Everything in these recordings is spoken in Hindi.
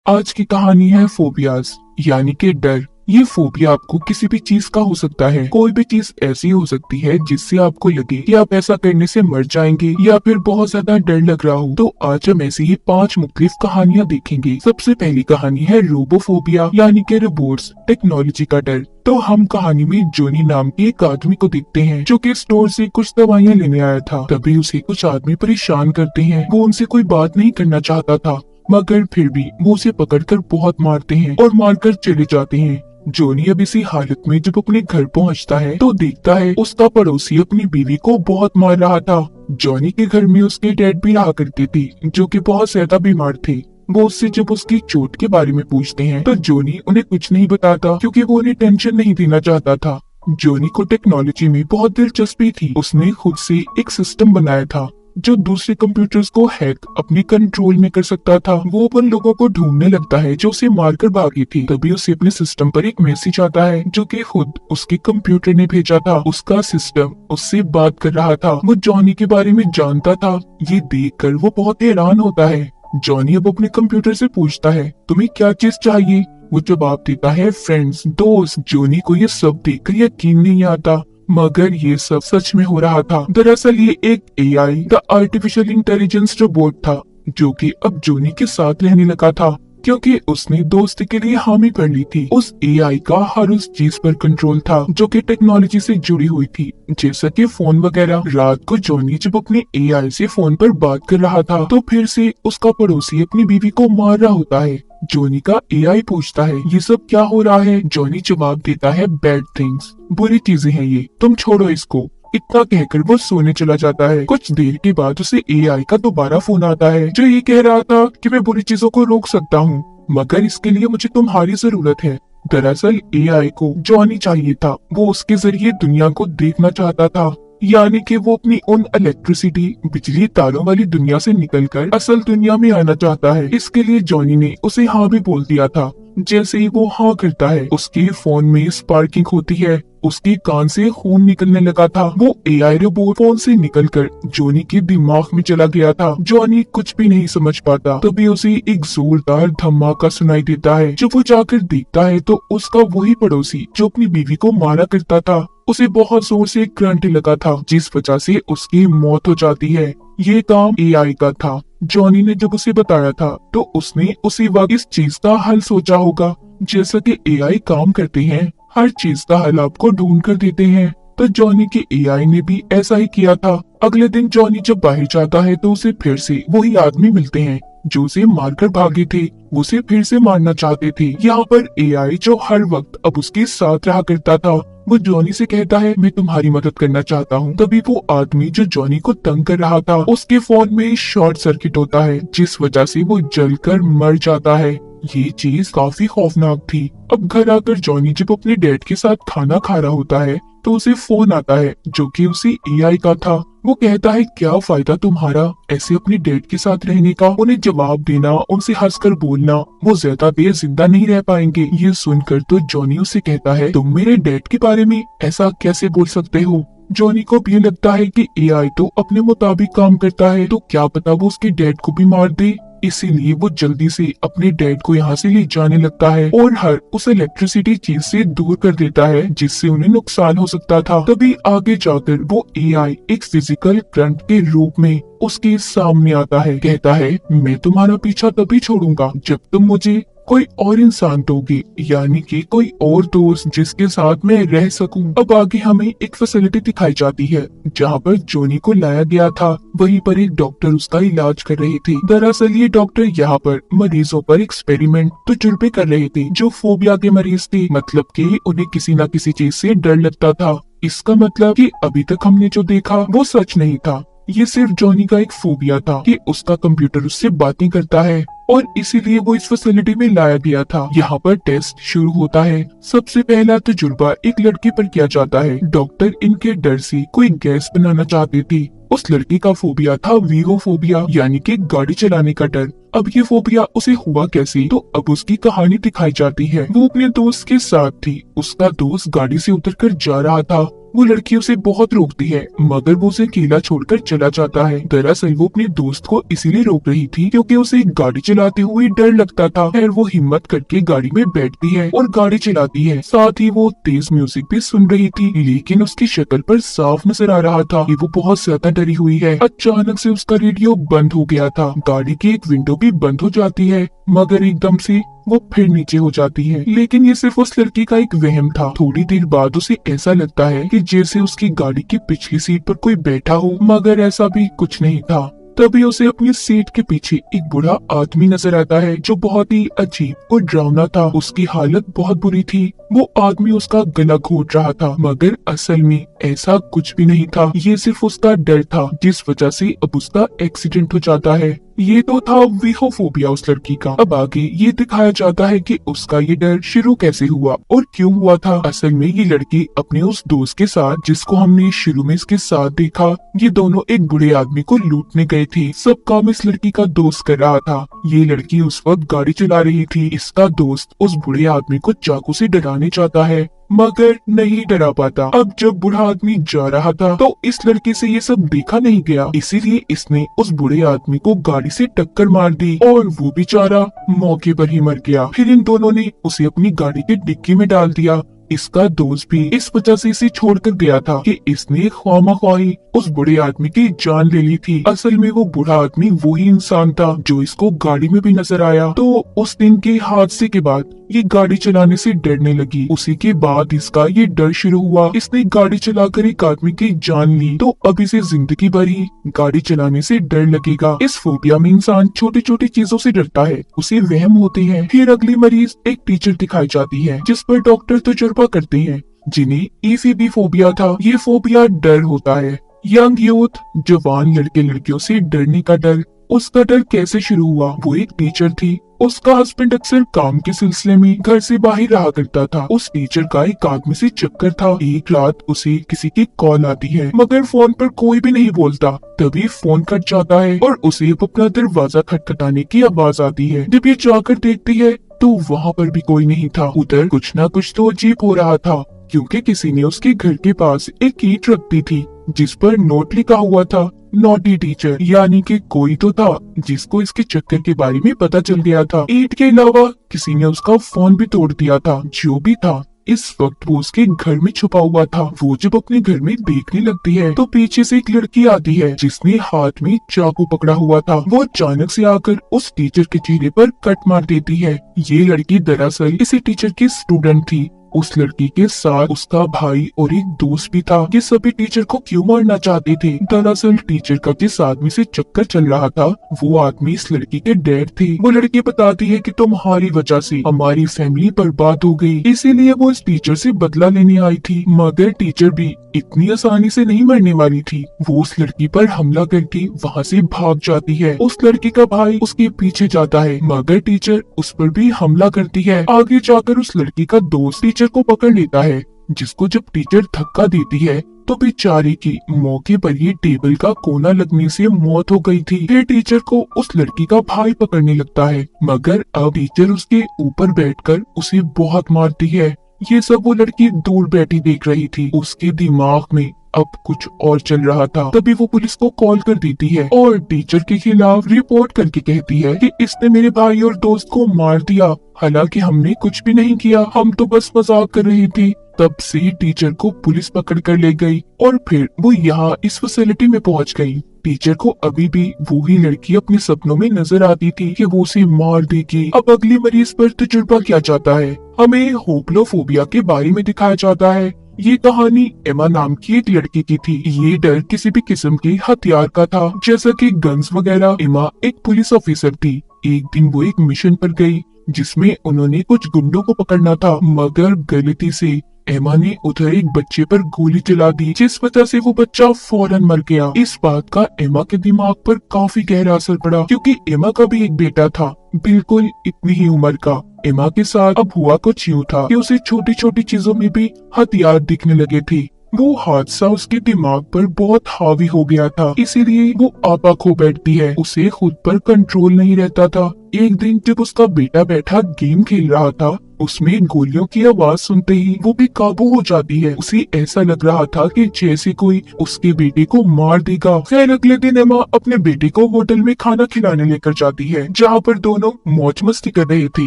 आज की कहानी है फोबियाज यानी कि डर। ये फोबिया आपको किसी भी चीज का हो सकता है। कोई भी चीज ऐसी हो सकती है जिससे आपको लगे कि आप ऐसा करने से मर जाएंगे या फिर बहुत ज्यादा डर लग रहा हो। तो आज हम ऐसी ही 5 मुख्तलिफ कहानियां देखेंगे। सबसे पहली कहानी है रोबोफोबिया यानी कि रोबोट्स, टेक्नोलॉजी का डर। तो हम कहानी में जोनी नाम के एक आदमी को देखते हैं जो कि स्टोर से कुछ दवाइयां लेने आया था। तभी उसे कुछ आदमी परेशान करते हैं। वो उनसे कोई बात नहीं करना चाहता था, मगर फिर भी वो उसे पकड़कर बहुत मारते हैं और मारकर चले जाते हैं। जोनी अब इसी हालत में जब अपने घर पहुंचता है तो देखता है उसका पड़ोसी अपनी बीवी को बहुत मार रहा था। जोनी के घर में उसके डैड भी रहा करते थे जो कि बहुत ज्यादा बीमार थे। वो उससे जब उसकी चोट के बारे में पूछते हैं तो जोनी उन्हें कुछ नहीं बताता क्योंकि वो उन्हें टेंशन नहीं देना चाहता था। जोनी को टेक्नोलॉजी में बहुत दिलचस्पी थी। उसने खुद से एक सिस्टम बनाया था जो दूसरे कंप्यूटर्स को हैक अपने कंट्रोल में कर सकता था। वो उन लोगों को ढूंढने लगता है जो उसे मारकर भागी थी। तभी उसे अपने सिस्टम पर एक मैसेज आता है जो कि खुद उसके कंप्यूटर ने भेजा था। उसका सिस्टम उससे बात कर रहा था। वो जॉनी के बारे में जानता था। ये देखकर वो बहुत हैरान होता है। जॉनी अब अपने कंप्यूटर से पूछता है तुम्हें क्या चीज चाहिए। वो जवाब देता है फ्रेंड्स, दोस्त। जोनी को ये सब देखकर यकीन नहीं आता, मगर ये सब सच में हो रहा था। दरअसल ये एक AI the artificial intelligence robot था जो कि अब जोनी के साथ रहने लगा था क्योंकि उसने दोस्ती के लिए हामी भर ली थी। उस एआई का हर उस चीज पर कंट्रोल था जो कि टेक्नोलॉजी से जुड़ी हुई थी, जैसा कि फोन वगैरह। रात को जोनी जब अपने एआई से फोन पर बात कर रहा था तो फिर से उसका पड़ोसी अपनी बीवी को मार रहा होता है। जोनी का एआई पूछता है ये सब क्या हो रहा है। जोनी जवाब देता है बैड थिंग्स, बुरी चीजें हैं ये, तुम छोड़ो इसको। इतना कहकर वो सोने चला जाता है। कुछ देर के बाद उसे एआई का दोबारा फोन आता है जो ये कह रहा था कि मैं बुरी चीजों को रोक सकता हूँ, मगर इसके लिए मुझे तुम्हारी जरूरत है। दरअसल एआई को जॉनी चाहिए था। वो उसके जरिए दुनिया को देखना चाहता था, यानी कि वो अपनी उन इलेक्ट्रिसिटी बिजली तारों वाली दुनिया से निकलकर असल दुनिया में आना चाहता है। इसके लिए जॉनी ने उसे हाँ भी बोल दिया था। जैसे ही वो हाँ करता है उसके फोन में स्पार्किंग होती है। उसके कान से खून निकलने लगा था। वो एआई रोबोट फोन से निकलकर जॉनी के दिमाग में चला गया था। जॉनी कुछ भी नहीं समझ पाता। तभी उसे एक जोरदार धमाका सुनाई देता है। जब वो जाकर देखता है तो उसका वही पड़ोसी जो अपनी बीवी को मारा करता था, उसे बहुत जोर से करंट लगा था जिस वजह से उसकी मौत हो जाती है। ये काम एआई का था। जॉनी ने जब उसे बताया था तो उसने उसी वक्त इस चीज का हल सोचा होगा। जैसा कि एआई काम करते हैं, हर चीज का हल आपको ढूंढ कर देते हैं। तो जॉनी के एआई ने भी ऐसा ही किया था। अगले दिन जॉनी जब बाहर जाता है तो उसे फिर से वही आदमी मिलते हैं जो उसे मारकर भागे थे। उसे फिर से मारना चाहते थे। यहाँ पर एआई जो हर वक्त अब उसके साथ रहा करता था, वो जॉनी से कहता है मैं तुम्हारी मदद करना चाहता हूँ। तभी वो आदमी जो जॉनी को तंग कर रहा था उसके फोन में शॉर्ट सर्किट होता है जिस वजह से वो जलकर मर जाता है। ये चीज काफी खौफनाक थी। अब घर आकर जॉनी जब अपने डैड के साथ खाना खा रहा होता है तो उसे फोन आता है जो कि उसी एआई का था। वो कहता है क्या फायदा तुम्हारा ऐसे अपने डैड के साथ रहने का, उन्हें जवाब देना, उनसे हंसकर बोलना, वो ज्यादा देर जिंदा नहीं रह पाएंगे। ये सुनकर तो जॉनी उसे कहता है तुम मेरे डैड के बारे में ऐसा कैसे बोल सकते हो। जॉनी को भी लगता है कि एआई तो अपने मुताबिक काम करता है, तो क्या पता वो उसके डैड को भी मार दे। इसीलिए वो जल्दी से अपने डैड को यहाँ से ले जाने लगता है और हर उस इलेक्ट्रिसिटी चीज से दूर कर देता है जिससे उन्हें नुकसान हो सकता था। तभी आगे जाकर वो एआई एक फिजिकल करंट के रूप में उसके सामने आता है। कहता है मैं तुम्हारा पीछा तभी छोड़ूंगा जब तुम मुझे कोई और इंसान दोगे, यानी कि कोई और दोस्त जिसके साथ मैं रह सकूं। अब आगे हमें एक फैसिलिटी दिखाई जाती है जहां पर जोनी को लाया गया था। वहीं पर एक डॉक्टर उसका इलाज कर रहे थे। दरअसल ये डॉक्टर यहाँ पर मरीजों पर एक्सपेरिमेंट तजुर्बे कर रहे थे जो फोबिया के मरीज थे, मतलब कि उन्हें किसी न किसी चीज से डर लगता था। इसका मतलब कि अभी तक हमने जो देखा वो सच नहीं था। ये सिर्फ जॉनी का एक फोबिया था कि उसका कंप्यूटर उससे बातें करता है और इसीलिए वो इस फैसिलिटी में लाया गया था। यहाँ पर टेस्ट शुरू होता है। सबसे पहला तजुर्बा एक लड़की पर किया जाता है। डॉक्टर इनके डर से कोई गैस बनाना चाहते थे। उस लड़की का फोबिया था वीगोफोबिया यानी कि गाड़ी चलाने का डर। अब ये फोबिया उसे हुआ कैसे, तो अब उसकी कहानी दिखाई जाती है। वो अपने दोस्त के साथ थी। उसका दोस्त गाड़ी से उतरकर जा रहा था वो लड़की उसे बहुत रोकती है, मगर वो उसे अकेला छोड़कर चला जाता है। दरअसल वो अपने दोस्त को इसीलिए रोक रही थी क्योंकि उसे गाड़ी चलाते हुए डर लगता था। फिर वो हिम्मत करके गाड़ी में बैठती है और गाड़ी चलाती है। साथ ही वो तेज म्यूजिक भी सुन रही थी, लेकिन उसकी शक्ल पर साफ नजर आ रहा था कि वो बहुत ज्यादा डरी हुई है। अचानक से उसका रेडियो बंद हो गया था। गाड़ी की एक विंडो भी बंद हो जाती है, मगर एकदम से वो फिर नीचे हो जाती है। लेकिन ये सिर्फ उस लड़की का एक वहम था। थोड़ी देर बाद उसे ऐसा लगता है कि जैसे उसकी गाड़ी की पिछली सीट पर कोई बैठा हो, मगर ऐसा भी कुछ नहीं था। तभी उसे अपनी सीट के पीछे एक बूढ़ा आदमी नजर आता है जो बहुत ही अजीब और डरावना था। उसकी हालत बहुत बुरी थी। वो आदमी उसका गला घोट रहा था, मगर असल में ऐसा कुछ भी नहीं था। ये सिर्फ उसका डर था, जिस वजह से अब उसका एक्सीडेंट हो जाता है। ये तो था वीहोफोबिया उस लड़की का। अब आगे ये दिखाया जाता है कि उसका ये डर शुरू कैसे हुआ और क्यों हुआ था। असल में ये लड़की अपने उस दोस्त के साथ, जिसको हमने शुरू में इसके साथ देखा, ये दोनों एक बूढ़े आदमी को लूटने गए थे। सब काम इस लड़की का दोस्त कर रहा था। ये लड़की उस वक्त गाड़ी चला रही थी। इसका दोस्त उस बूढ़े आदमी को चाकू से डराने चाहता है, मगर नहीं डरा पाता। अब जब बूढ़ा आदमी जा रहा था तो इस लड़की से ये सब देखा नहीं गया, इसीलिए इसने उस बूढ़े आदमी को गाड़ी से टक्कर मार दी और वो बेचारा मौके पर ही मर गया। फिर इन दोनों ने उसे अपनी गाड़ी की डिक्की में डाल दिया। इसका दोस्त भी इस वजह से इसे छोड़कर गया था कि इसने ख्वामख्वाही उस बूढ़े आदमी की जान ले ली थी। असल में वो बूढ़ा आदमी वही इंसान था जो इसको गाड़ी में भी नजर आया। तो उस दिन के हादसे के बाद ये गाड़ी चलाने से डरने लगी। उसी के बाद इसका ये डर शुरू हुआ। इसने गाड़ी चलाकर एक आदमी की जान ली, तो अब इसे जिंदगी भर ही गाड़ी चलाने से डर लगेगा। इस फोबिया में इंसान छोटी छोटी चीजों से डरता है, उसे वहम होते हैं। फिर अगली मरीज एक टीचर दिखाई जाती है, जिस पर डॉक्टर तजुर्बा करते हैं, जिन्हें ईसीबी फोबिया था। ये फोबिया डर होता है। यंग यूथ, जवान लड़के लड़कियों से डरने का डर। उसका डर कैसे शुरू हुआ? वो एक टीचर थी। उसका हस्बैंड अक्सर काम के सिलसिले में घर से बाहर रहा करता था। उस टीचर का एक आदमी से चक्कर था। एक रात उसे किसी की कॉल आती है, मगर फोन पर कोई भी नहीं बोलता। तभी फोन कट जाता है और उसे अपना दरवाजा खटखटाने की आवाज आती है। जब ये जाकर देखती है तो वहाँ पर भी कोई नहीं था। उधर कुछ ना कुछ तो अजीब हो रहा था, क्योंकि किसी ने उसके घर के पास एक ईंट रख दी थी जिस पर नोट लिखा हुआ था, नॉटी टीचर। यानी कि कोई तो था जिसको इसके चक्कर के बारे में पता चल गया था। ईंट के अलावा किसी ने उसका फोन भी तोड़ दिया था। जो भी था, इस वक्त वो उसके घर में छुपा हुआ था। वो जब अपने घर में देखने लगती है तो पीछे से एक लड़की आती है जिसने हाथ में चाकू पकड़ा हुआ था। वो अचानक से आकर उस टीचर के चेहरे पर कट मार देती है। ये लड़की दरअसल इसी टीचर की स्टूडेंट थी। उस लड़की के साथ उसका भाई और एक दोस्त भी था। ये सभी टीचर को क्यों मारना चाहते थे? दरअसल टीचर का जिस आदमी से चक्कर चल रहा था, वो आदमी इस लड़की के डैड थे। वो लड़की बताती है कि तुम्हारी वजह से हमारी फैमिली बर्बाद हो गई, इसीलिए वो इस टीचर से बदला लेने आई थी। मगर टीचर भी इतनी आसानी से नहीं मरने वाली थी। वो उस लड़की पर हमला करके वहाँ से भाग जाती है। उस लड़की का भाई उसके पीछे जाता है, मगर टीचर उस पर भी हमला करती है। आगे जाकर उस लड़की का दोस्त टीचर को पकड़ लेता है, जिसको जब टीचर धक्का देती है तो बेचारे की मौके पर ही टेबल का कोना लगने से मौत हो गई थी। फिर टीचर को उस लड़की का भाई पकड़ने लगता है, मगर अब टीचर उसके ऊपर बैठकर उसे बहुत मारती है। ये सब वो लड़की दूर बैठी देख रही थी। उसके दिमाग में अब कुछ और चल रहा था। तभी वो पुलिस को कॉल कर देती है और टीचर के खिलाफ रिपोर्ट करके कहती है कि इसने मेरे भाई और दोस्त को मार दिया, हालांकि हमने कुछ भी नहीं किया, हम तो बस मजाक कर रही थी। तब से टीचर को पुलिस पकड़ कर ले गई और फिर वो यहाँ इस फैसिलिटी में पहुँच गई। टीचर को अभी भी वो ही लड़की अपने सपनों में नजर आती थी कि वो उसे मार देगी। अब अगली मरीज पर तजुर्बा किया जाता है। हमें होप्लोफोबिया के बारे में दिखाया जाता है। ये कहानी एमा नाम की एक लड़की की थी। ये डर किसी भी किस्म के हथियार का था, जैसा कि गन्स वगैरह। एमा एक पुलिस ऑफिसर थी। एक दिन वो एक मिशन पर गई जिसमें उन्होंने कुछ गुंडों को पकड़ना था, मगर गलती से एमा ने उधर एक बच्चे पर गोली चला दी, जिस वजह से वो बच्चा फौरन मर गया। इस बात का एमा के दिमाग पर काफी गहरा असर पड़ा, क्योंकि एमा का भी एक बेटा था, बिल्कुल इतनी ही उम्र का। एमा के साथ अब हुआ कुछ यूँ था कि उसे छोटी छोटी चीजों में भी हथियार दिखने लगे थे। वो हादसा उसके दिमाग पर बहुत हावी हो गया था, इसीलिए वो आपा खो बैठती है। उसे खुद पर कंट्रोल नहीं रहता था। एक दिन जब उसका बेटा बैठा गेम खेल रहा था उसमें गोलियों की आवाज सुनते ही वो भी काबू हो जाती है। उसे ऐसा लग रहा था कि जैसे कोई उसके बेटे को मार देगा। खैर अगले दिन एमा अपने बेटे को होटल में खाना खिलाने लेकर जाती है, जहाँ पर दोनों मौज मस्ती कर रहे थे।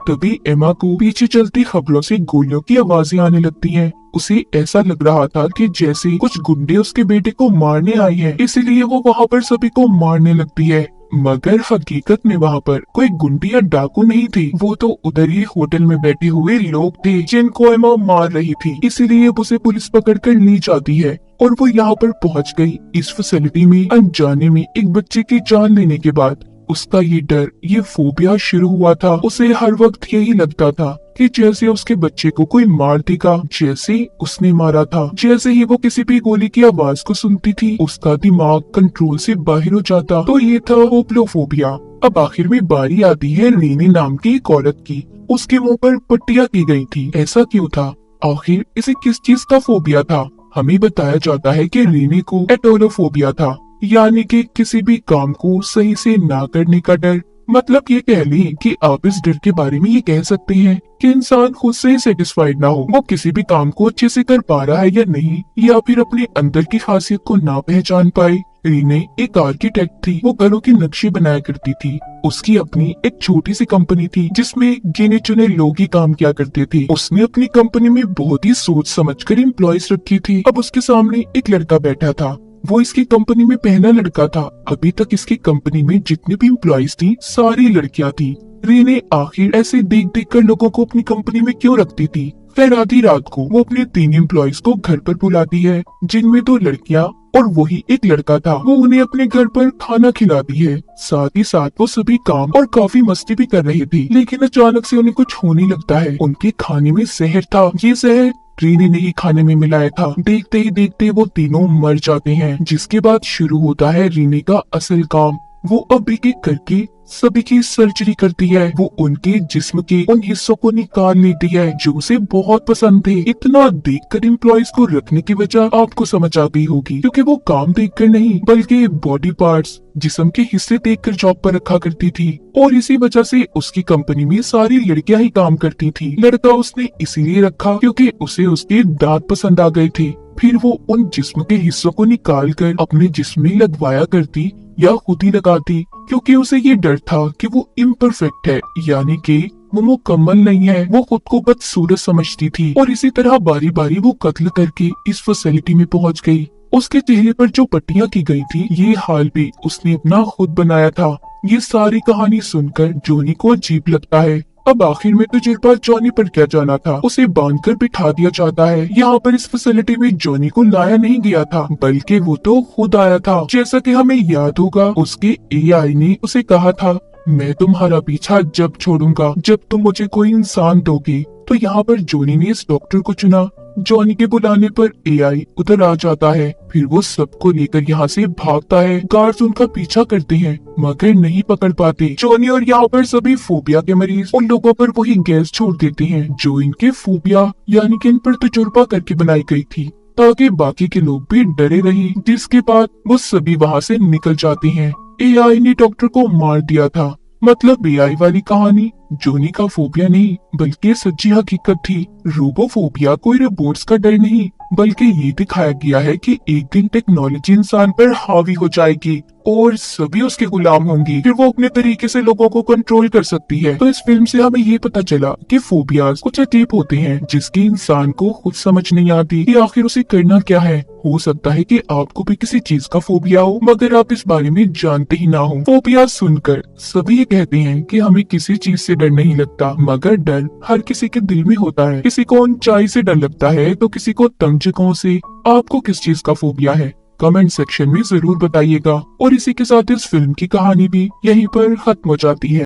तभी एमा को पीछे चलती खबरों से गोलियों की आवाजें आने लगती हैं। उसे ऐसा लग रहा था कि जैसे कुछ गुंडे उसके बेटे को मारने आए हैं, इसलिए वो वहाँ पर सभी को मारने लगती है। मगर हकीकत में वहाँ पर कोई गुंडे या डाकू नहीं थे, वो तो उधर ही होटल में बैठे हुए लोग थे जिनको एमा मार रही थी। इसीलिए उसे पुलिस पकड़ कर ले जाती है और वो यहाँ पर पहुँच गई। इस फैसिलिटी में अनजाने में एक बच्चे की जान लेने के बाद उसका ये डर, ये फोबिया शुरू हुआ था। उसे हर वक्त यही लगता था कि जैसे उसके बच्चे को कोई मार देगा, जैसे उसने मारा था। जैसे ही वो किसी भी गोली की आवाज को सुनती थी, उसका दिमाग कंट्रोल से बाहर हो जाता। तो ये था होप्लोफोबिया। अब आखिर में बारी आती है रीनी नाम की एक औरत की। उसके मुंह पर पट्टियां की गई थी। ऐसा क्यों था? आखिर इसे किस चीज का फोबिया था? हमें बताया जाता है कि रीनी को एटोलोफोबिया था, यानी कि किसी भी काम को सही से ना करने का डर। मतलब ये कह ली कि आप इस डर के बारे में ये कह सकते हैं कि इंसान खुद से सेटिस्फाइड ना हो, वो किसी भी काम को अच्छे से कर पा रहा है या नहीं, या फिर अपने अंदर की खासियत को ना पहचान पाए। रीने एक आर्किटेक्ट थी, वो घरों के नक्शे बनाया करती थी। उसकी अपनी एक छोटी सी कंपनी थी जिसमें गिने चुने लोग ही काम किया करते थे। उसने अपनी कंपनी में बहुत ही सोच समझकर एम्प्लॉयज रखी थी। अब उसके सामने एक लड़का बैठा था, वो इसकी कंपनी में पहला लड़का था। अभी तक इसकी कंपनी में जितने भी एम्प्लॉयज थी सारी लड़कियां थी। रीने आखिर ऐसे देख देख कर लोगों को अपनी कंपनी में क्यों रखती थी? फिर आधी रात को वो अपने 3 एम्प्लॉयज को घर पर बुलाती है, जिनमें 2 लड़कियां और वही एक लड़का था। वो उन्हें अपने घर पर खाना खिलाती है। साथ ही साथ वो सभी काम और काफी मस्ती भी कर रही थी। लेकिन अचानक से उन्हें कुछ होने लगता है। उनके खाने में जहर था। ये जहर रीनी ने ही खाने में मिलाया था। देखते ही देखते वो तीनों मर जाते हैं, जिसके बाद शुरू होता है रीनी का असल काम। वो अब एक एक करके सभी की सर्जरी करती है। वो उनके जिस्म के उन हिस्सों को निकाल लेती है जो उसे बहुत पसंद थे। इतना देखकर एम्प्लॉयज को रखने की वजह आपको समझ आ गई होगी, क्योंकि वो काम देखकर नहीं बल्कि बॉडी पार्ट्स, जिस्म के हिस्से देखकर जॉब पर रखा करती थी। और इसी वजह से उसकी कंपनी में सारी लड़कियां ही काम करती थी। लड़का उसने इसीलिए रखा क्योंकि उसे उसके दांत पसंद आ गए थे। फिर वो उन जिस्म के हिस्सों को निकाल कर अपने जिस्म में लगवाया करती या खुद ही लगाती, क्योंकि उसे ये डर था कि वो इम्परफेक्ट है, यानी कि वो मुकम्मल नहीं है। वो खुद को बदसूरत समझती थी और इसी तरह बारी बारी वो कत्ल करके इस फैसिलिटी में पहुंच गई। उसके चेहरे पर जो पट्टियां की गई थी, ये हाल भी उसने अपना खुद बनाया था। ये सारी कहानी सुनकर जॉनी को अजीब लगता है। अब आखिर में तजुर्बा जॉनी पर क्या जाना था? उसे बांधकर बिठा दिया जाता है। यहाँ पर इस फैसिलिटी में जॉनी को लाया नहीं गया था, बल्कि वो तो खुद आया था। जैसा कि हमें याद होगा, उसके एआई ने उसे कहा था, मैं तुम्हारा पीछा जब छोड़ूंगा जब तुम मुझे कोई इंसान दोगे। तो यहाँ पर जॉनी ने इस डॉक्टर को चुना। जॉनी के बुलाने पर एआई उधर आ जाता है। फिर वो सबको लेकर यहाँ से भागता है। गार्ड्स उनका पीछा करते हैं मगर नहीं पकड़ पाते। जॉनी और यहाँ पर सभी फोबिया के मरीज उन लोगों पर वही गैस छोड़ देते हैं जो इनके फोबिया यानी कि इन पर तजुर्बा करके बनाई गई थी, ताकि बाकी के लोग भी डरे रहे। जिसके बाद वो सभी वहाँ से निकल जाते हैं। एआई ने डॉक्टर को मार दिया था। मतलब एआई वाली कहानी जॉनी का फोबिया नहीं बल्कि सच्ची हकीकत थी। रोबोफोबिया कोई रोबोट्स का डर नहीं, बल्कि ये दिखाया गया है कि एक दिन टेक्नोलॉजी इंसान पर हावी हो जाएगी और सभी उसके गुलाम होंगे। फिर वो अपने तरीके से लोगों को कंट्रोल कर सकती है। तो इस फिल्म से हमें ये पता चला कि फोबियाज कुछ अजीब होते हैं जिसकी इंसान को खुद समझ नहीं आती कि आखिर उसे करना क्या है। हो सकता है कि आपको भी किसी चीज का फोबिया हो मगर आप इस बारे में जानते ही ना हो। फोबिया सुनकर सभी ये कहते हैं कि हमें किसी चीज से डर नहीं लगता, मगर डर हर किसी के दिल में होता है। किसी को ऊंचाई से डर लगता है तो किसी को तंग जगहों से। आपको किस चीज का फोबिया है? कमेंट सेक्शन में जरूर बताइएगा। और इसी के साथ इस फिल्म की कहानी भी यहीं पर खत्म हो जाती है।